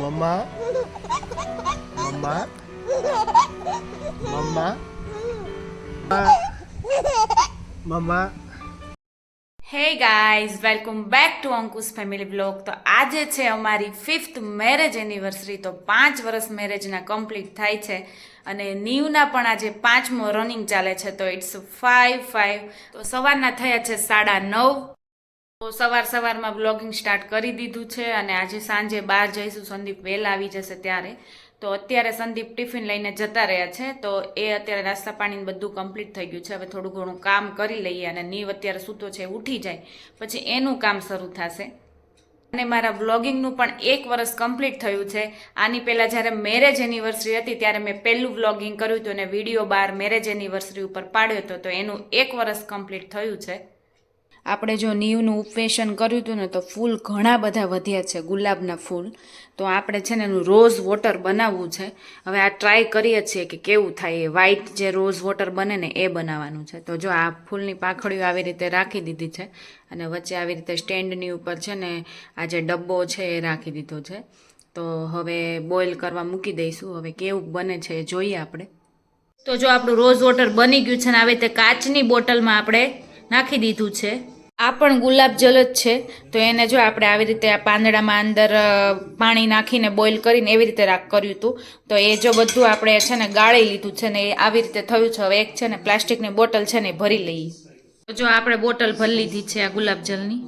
Mamma mamma mamma mamma. Hey guys, welcome back to Ankush family blog. તો આજે છે અમારી 5th મેરેજ એનિવર્સરી. તો 5 વર્ષ મેરેજના કમ્પ્લીટ થાય છે અને નીવના પણ આજે 5મો રનિંગ ચાલે છે. તો ઇટ્સ 5-5. તો સવારના થયા છે 9:30. તો સવારમાં બ્લોગિંગ સ્ટાર્ટ કરી દીધું છે અને આજે સાંજે બહાર જઈશું. સંદીપ વહેલા આવી જશે ત્યારે. તો અત્યારે સંદીપ ટિફિન લઈને જતા રહ્યા છે. તો એ અત્યારે નાસ્તા પાણીને બધું કમ્પ્લીટ થઈ ગયું છે. હવે થોડું ઘણું કામ કરી લઈએ અને નીવ અત્યારે સૂતો છે, ઉઠી જાય પછી એનું કામ શરૂ થશે. અને મારા વ્લોગિંગનું પણ 1 વર્ષ કમ્પ્લીટ થયું છે. આની પહેલાં જ્યારે મેરેજ એનિવર્સરી હતી ત્યારે મેં પહેલું વ્લોગિંગ કર્યું હતું અને વિડીયો બહાર મેરેજ એનિવર્સરી ઉપર પાડ્યો હતો. તો એનું 1 વર્ષ કમ્પ્લીટ થયું છે. આપણે જો નીવનું ઉપવેશન કર્યું હતું ને તો ફૂલ ઘણા બધા વધ્યા છે, ગુલાબના ફૂલ. તો આપણે છે ને એનું રોઝ વોટર બનાવવું છે. હવે આ ટ્રાય કરીએ છીએ કે કેવું થાય. એ વ્હાઈટ જે રોઝ વોટર બને ને એ બનાવવાનું છે. તો જો આ ફૂલની પાંખડીઓ આવી રીતે રાખી દીધી છે અને વચ્ચે આવી રીતે સ્ટેન્ડની ઉપર છે ને આ જે ડબ્બો છે એ રાખી દીધો છે. તો હવે બોઇલ કરવા મૂકી દઈશું. હવે કેવું બને છે એ જોઈએ આપણે. તો જો આપણું રોઝ વોટર બની ગયું છે ને આવી રીતે કાચની બોટલમાં આપણે નાખી દીધું છે. આ પણ ગુલાબ જલ જ છે. તો એને જો આપણે આવી રીતે આ પાંદડામાં અંદર પાણી નાખીને બોઇલ કરીને એવી રીતે કર્યું હતું. તો એ જો બધું આપણે છે ને ગાળી લીધું છે ને એ આવી રીતે થયું છે. હવે એક છે ને પ્લાસ્ટિકની બોટલ છે ને એ ભરી લઈએ. તો જો આપણે બોટલ ભરી લીધી છે આ ગુલાબ જલની,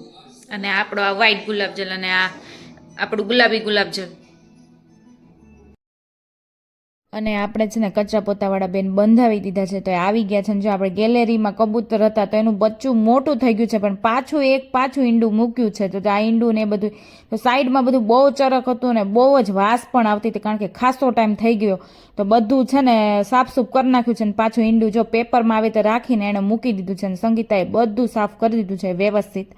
અને આપણો આ વ્હાઈટ ગુલાબ જલ અને આ આપણું ગુલાબી ગુલાબ જલ. અને આપણે છે ને કચરા પોતાવાળા બેન બંધાવી દીધા છે. તો એ આવી ગયા છે. ને જો આપણે ગેલેરીમાં કબૂતર હતા તો એનું બચ્ચું મોટું થઈ ગયું છે, પણ પાછું ઈંડું મૂક્યું છે. તો આ ઈંડું ને એ બધું તો સાઈડમાં બધું બહુ ચરક હતું ને બહુ જ વાસ પણ આવતી હતી, કારણ કે ખાસો ટાઈમ થઈ ગયો. તો બધું છે ને સાફસૂફ કરી નાખ્યું છે ને પાછું ઈંડું જો પેપરમાં આવી રીતે રાખીને એણે મૂકી દીધું છે. અને સંગીતાએ બધું સાફ કરી દીધું છે વ્યવસ્થિત.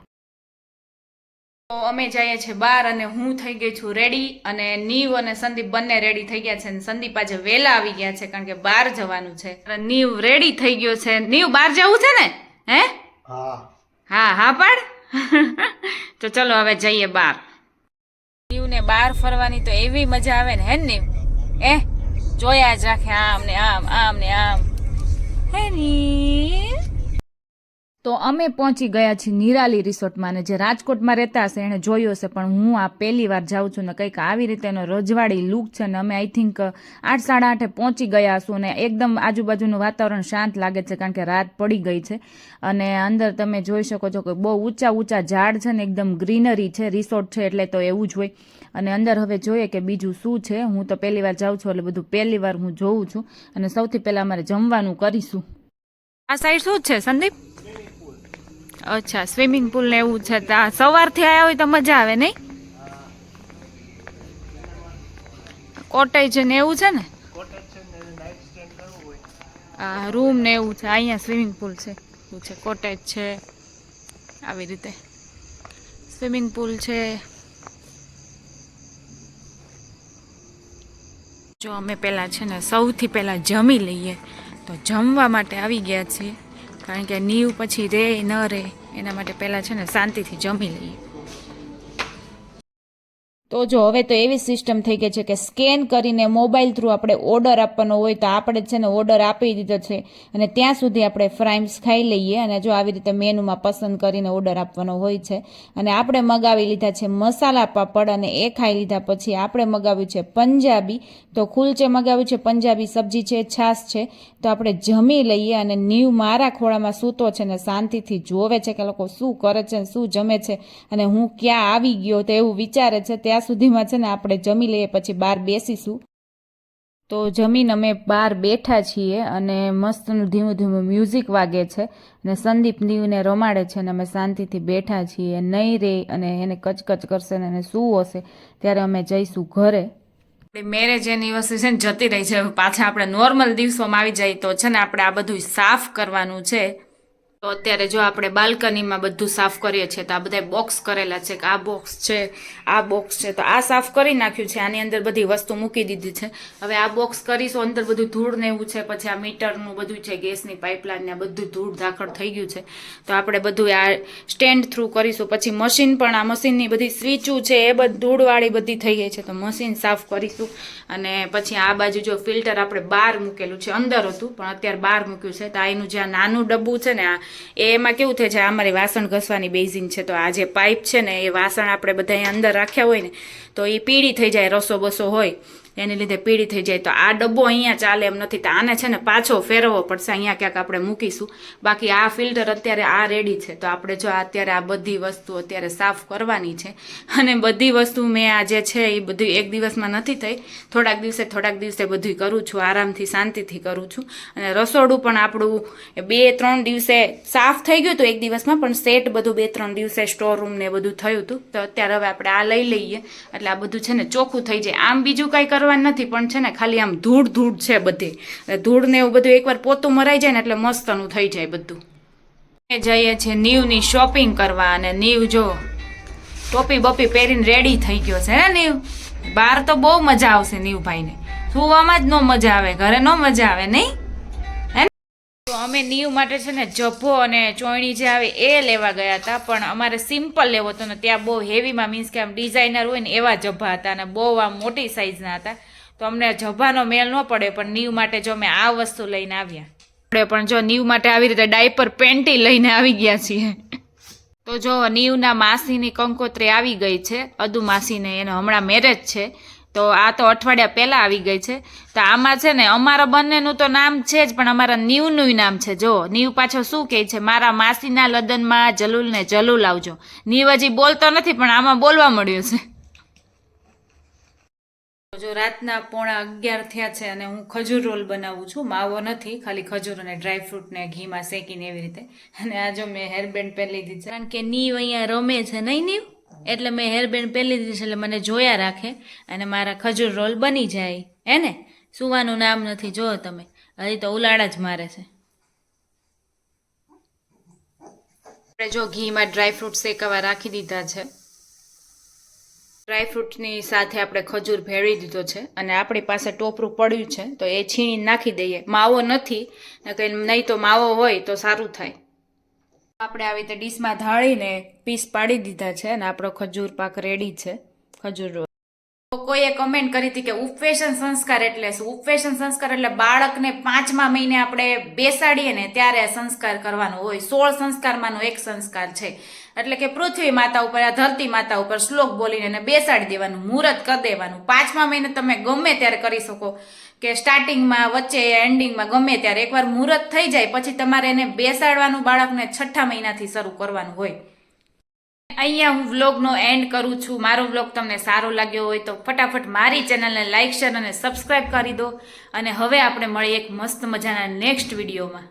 તો અમે જઈએ છીએ બહાર અને હું થઈ ગઈ છું રેડી, અને નીવ અને સંદીપ બંને રેડી થઈ ગયા છે. સંદીપ આજે વહેલા આવી ગયા છે કારણ કે બહાર જવાનું છે. નીવ રેડી થઈ ગયો છે. નીવ બહાર જવું છે ને? હે હા હા પણ તો ચલો હવે જઈએ બહાર. નીવને બહાર ફરવાની તો એવી મજા આવે ને, હે નીવ? જોયા જ રાખે આમ ને આમ ને આમ. હે નીવ? તો અમે પહોંચી ગયા છીએ નિરાલી રિસોર્ટમાં. અને જે રાજકોટમાં રહેતા હશે એણે જોયું હશે, પણ હું આ પહેલી વાર જાઉં છું ને કંઈક આવી રીતે એનો રજવાડી લુક છે. ને અમે આઈ થિંક 8-8:30 પહોંચી ગયા હશું ને એકદમ આજુબાજુનું વાતાવરણ શાંત લાગે છે કારણ કે રાત પડી ગઈ છે. અને અંદર તમે જોઈ શકો છો કે બહુ ઊંચા ઝાડ છે ને એકદમ ગ્રીનરી છે. રિસોર્ટ છે એટલે તો એવું જ હોય. અને અંદર હવે જોઈએ કે બીજું શું છે. હું તો પહેલી વાર જાઉં છું એટલે બધું પહેલી વાર હું જોઉં છું. અને સૌથી પહેલાં અમારે જમવાનું કરીશું. આ સાઈડ શું છે સંદીપ? અચ્છા, સ્વિમિંગ પુલ ને એવું છે. સવારથી આવ્યા હોય તો મજા આવે નહીં? કોટેજ ને એવું છે ને, હા રૂમ ને એવું છે. અહીંયા સ્વિમિંગ પુલ છે, એવું છે. કોટેજ છે આવી રીતે, સ્વિમિંગ પુલ છે. જો અમે પહેલાં છે ને સૌથી પહેલાં જમી લઈએ. તો જમવા માટે આવી ગયા છીએ કારણ કે નીવ પછી રહે ન રહે એના માટે પહેલાં છે ને શાંતિથી જમી લઈએ. તો જો હવે તો એવી સિસ્ટમ થઈ ગઈ છે કે સ્કેન કરીને મોબાઈલ થ્રુ આપણે ઓર્ડર આપવાનો હોય તો આપણે છે ને ઓર્ડર આપી દીધો છે અને ત્યાં સુધી આપણે ફ્રાઈમ્સ ખાઈ લઈએ. અને જો આવી રીતે મેનુમાં પસંદ કરીને ઓર્ડર આપવાનો હોય છે. અને આપણે મગાવી લીધા છે મસાલા પાપડ અને એ ખાઈ લીધા પછી આપણે મગાવ્યું છે પંજાબી. તો કુલચે મગાવ્યું છે પંજાબી, સબ્જી છે, છાશ છે. તો આપણે જમી લઈએ. અને નીવ મારા ખોળામાં સૂતો છે ને શાંતિથી જોવે છે કે લોકો શું કરે છે, શું જમે છે અને હું ક્યાં આવી ગયો તો એવું વિચારે છે. ત્યાં સુધીમાં છે ને આપણે જમી લઈએ પછી બહાર બેસીશું. તો જમીને અમે બહાર બેઠા છીએ અને મસ્તનું ધીમું મ્યુઝિક વાગે છે અને સંદીપ નીવને રમાડે છે અને અમે શાંતિથી બેઠા છીએ. નહીં રે અને એને કચકચ કરશે ને એને શું હશે ત્યારે અમે જઈશું ઘરે. મેરેજ એનિવર્સરી છે ને જતી રહી છે. પાછા આપણે નોર્મલ દિવસોમાં આવી જાય તો છે ને આપણે આ બધું સાફ કરવાનું છે. તો અત્યારે જો આપણે બાલ્કનીમાં બધું સાફ કરીએ છીએ તો આ બધા બોક્સ કરેલા છે કે આ બોક્સ છે, આ બોક્સ છે, તો આ સાફ કરી નાખ્યું છે. આની અંદર બધી વસ્તુ મૂકી દીધી છે. હવે આ બોક્સ કરીશું, અંદર બધું ધૂળ ને એવું છે, પછી આ મીટરનું બધું છે, ગેસની પાઇપલાઇન ને બધું ધૂળ ધાખડ થઈ ગયું છે. તો આપણે બધું આ સ્ટેન્ડ થ્રુ કરીશું. પછી મશીન પણ, આ મશીનની બધી સ્વિચો છે એ બધી ધૂળવાળી બધી થઈ ગઈ છે, તો મશીન સાફ કરીશું. અને પછી આ બાજુ જો ફિલ્ટર આપણે બહાર મૂકેલું છે, અંદર હતું પણ અત્યારે બહાર મૂક્યું છે. તો આ એનું જે નાનું ડબ્બું છે ને આ એમાં કેવું થાય છે, આ અમારી વાસણ ઘસવાની બેઝિન છે, તો આ જે પાઇપ છે ને એ વાસણ આપણે બધા અંદર રાખ્યા હોય ને તો એ પીળી થઈ જાય, રસો બસો હોય એને લીધે પીળી થઈ જાય. તો આ ડબ્બો અહીંયા ચાલે એમ નથી, તો આને છે ને પાછો ફેરવવો પડશે, અહીંયા ક્યાંક આપણે મૂકીશું. બાકી આ ફિલ્ટર અત્યારે આ રેડી છે. તો આપણે જો અત્યારે આ બધી વસ્તુ અત્યારે સાફ કરવાની છે. અને બધી વસ્તુ મેં આ જે છે એ બધું એક દિવસમાં નથી થઈ, થોડાક દિવસે બધું કરું છું, આરામથી શાંતિથી કરું છું. અને રસોડું પણ આપણું 2-3 દિવસે સાફ થઈ ગયું હતું એક દિવસમાં, પણ સેટ બધું 2-3 દિવસે સ્ટોર રૂમ ને બધું થયું હતું. તો અત્યારે હવે આપણે આ લઈ લઈએ એટલે આ બધું છે ને ચોખ્ખું થઈ જાય. આમ બીજું કાંઈ કરવાનું નથી, પણ છે ને ખાલી આમ ધૂળ છે બધી, ધૂળ ને એવું બધું એકવાર પોતું મરાઈ જાય ને એટલે મસ્તનું થઈ જાય બધું. જઈએ છીએ નીવની શોપિંગ કરવા, અને નીવ જો ટોપી બપી પહેરીને રેડી થઈ ગયો છે ને નીવ. બહાર તો બહુ મજા આવશે નીવભાઈને, સુવામાં જ ન મજા આવે, ઘરે ન મજા આવે નહીં. તો અમે નીવ માટે છે ને જભ્ભો અને ચોયણી જે આવે એ લેવા ગયા હતા, પણ અમારે સિમ્પલ લેવો હતો ને ત્યાં બહુ હેવીમાં, મીન્સ કે આમ ડિઝાઇનર હોય ને એવા જભ્ભા હતા અને બહુ આમ મોટી સાઇઝના હતા. તો અમને જભ્ભાનો મેળ ન પડે, પણ નીવ માટે જો અમે આ વસ્તુ લઈને આવ્યા. આપણે પણ જો નીવ માટે આવી રીતે ડાયપર પેન્ટી લઈને આવી ગયા છીએ. તો જો નીવના માસીની કંકોત્રી આવી ગઈ છે, અદુ માસીને, એને હમણાં મેરેજ છે. તો આ તો અઠવાડિયા પહેલાં આવી ગઈ છે. તો આમાં છે ને અમારા બંનેનું તો નામ છે જ, પણ અમારા નીવનું નામ છે. જો નીવ પાછો શું કહે છે, મારા માસીના લગ્નમાં જલુલને જલુલ આવજો. નીવ હજી બોલતો નથી પણ આમાં બોલવા મળ્યું છે. જો રાતના 11:15 થયા છે અને હું ખજૂર રોલ બનાવું છું. માવો નથી, ખાલી ખજૂર અને ડ્રાયફ્રૂટ ને ઘીમાં શેકીને એવી રીતે. અને આ જો મેં હેરબેન્ડ પહેરી લીધી છે, કારણ કે નીવ અહીંયા રમે છે નહીં નીવ, એટલે મેં હેરબેન્ડ પહેરી લીધી છે, એટલે મને જોયા રાખે અને મારા ખજૂર રોલ બની જાય. હે ને, સુવાનું નામ નથી, જો તમે હજી તો ઉલાળા જ મારે છે. આપણે જો ઘીમાં ડ્રાયફ્રૂટ શેકાવા રાખી દીધા છે. ડ્રાયફ્રૂટની સાથે આપણે ખજૂર ભેળવી દીધો છે અને આપણી પાસે ટોપરું પડ્યું છે, તો એ છીણી નાખી દઈએ. માવો નથી, નહીં તો માવો હોય તો સારું થાય. આપણે આવી રીતે ડીશમાં ઢાળીને પીસ પાડી દીધા છે અને આપણો ખજૂર પાક રેડી છે, ખજૂર રોલ. કોઈએ કમેન્ટ કરી હતી કે ઉપવેશન સંસ્કાર એટલે શું? ઉપવેશન સંસ્કાર એટલે બાળકને 5મા મહિને આપણે બેસાડીએ ને ત્યારે સંસ્કાર કરવાનો હોય. 16 સંસ્કારમાંનો એક સંસ્કાર છે. એટલે કે પૃથ્વી માતા ઉપર, આ ધરતી માતા ઉપર શ્લોક બોલીને એને બેસાડી દેવાનું, મુહૂર્ત કરી દેવાનું. 5મા મહિને તમે ગમે ત્યારે કરી શકો, કે સ્ટાર્ટિંગમાં, વચ્ચે, એન્ડિંગમાં, ગમે ત્યારે. એકવાર મુહૂર્ત થઈ જાય પછી તમારે એને બેસાડવાનું, બાળકને 6ઠા મહિનાથી શરૂ કરવાનું હોય. અહીંયા હું વ્લોગનો એન્ડ કરું છું. મારો વ્લોગ તમને સારો લાગ્યો હોય તો ફટાફટ મારી ચેનલને લાઇક, શેર અને સબસ્ક્રાઈબ કરી દો. અને હવે આપણે મળીએ એક મસ્ત મજાના નેક્સ્ટ વિડીયોમાં.